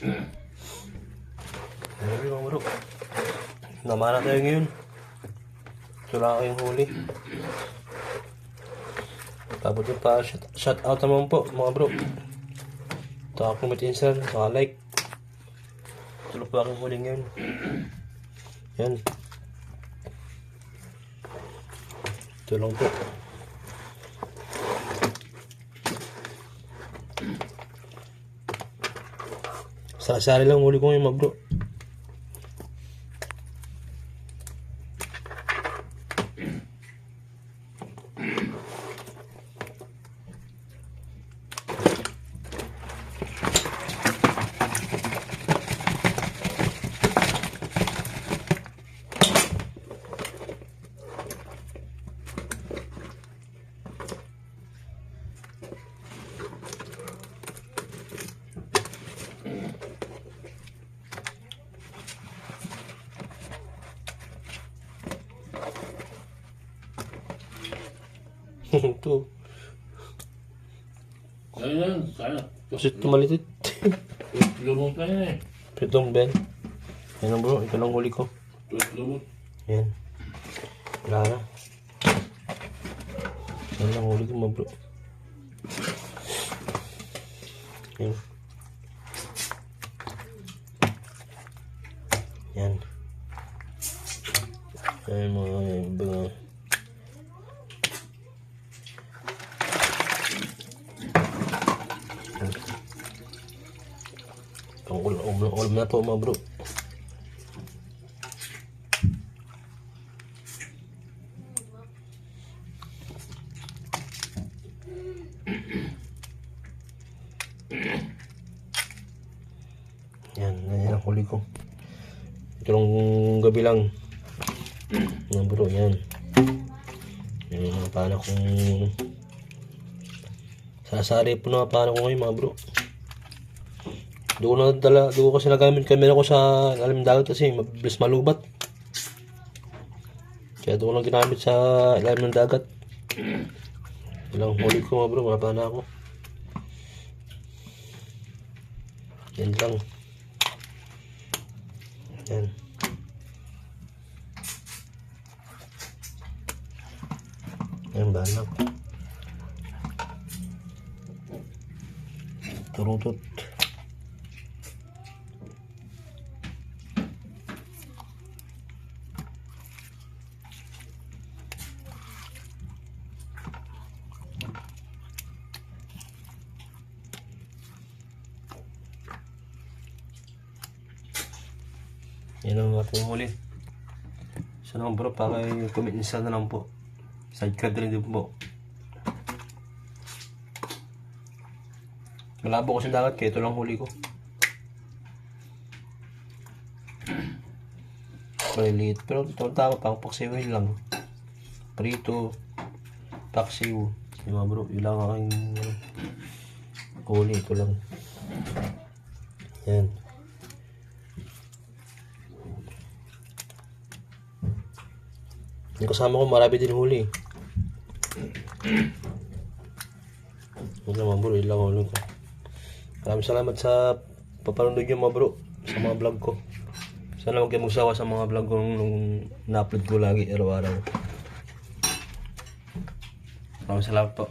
Ayun mga bro. Namana tayo ngayon. Wala kayong huli. Tapos yung pa shout out naman po mga bro. Taka comment insert, saka like. Tulog po aking huli ngayon. Yan. Ito lang po. Sari-sari lang huli ko ngayon mga bro. Ito. Ayan, sana. Kasi tumalitit. Lumot na yan eh. Pitong Ben. Yan bro, ito lang huli ko. Lumot. Yan. Wala na. Yan lang huli ko mga bro. Yan. Yan. Yan mga ibang ulam na to mga bro. Yan ang huli ko. Ito lang gabi lang mga bro. Yan yung paano kung sasari po na paano ko ngayon mga bro. Doon ko kasi nagamit camera ko sa ilalim ng dagat kasi mabilis malubat. Kaya doon ko lang ginamit sa ilalim ng dagat. Ilang huli ko mga bro, mapa na ako. Yan lang. Yan. Yan banak. Turutot. Yan ang ating huli. So naman bro, paki-comment nisa na lang po. Side card rin din po. Malabo kasi dagat kaya ito lang huli ko. Maliliit. Pero ito tama pang paksiwin lang. Prito. Paksiw. Yung mga bro, yun lang aking huli. Ito lang. Yan. Yung kasama ko marami din huli. Yun naman bro, ilang huli ko. Maraming salamat sa papanood nyo mga bro, sa mga vlog ko. Sana huwag kayo magsawa sa mga vlog ko nung na-upload ko lagi araw-araw. Maraming salamat po.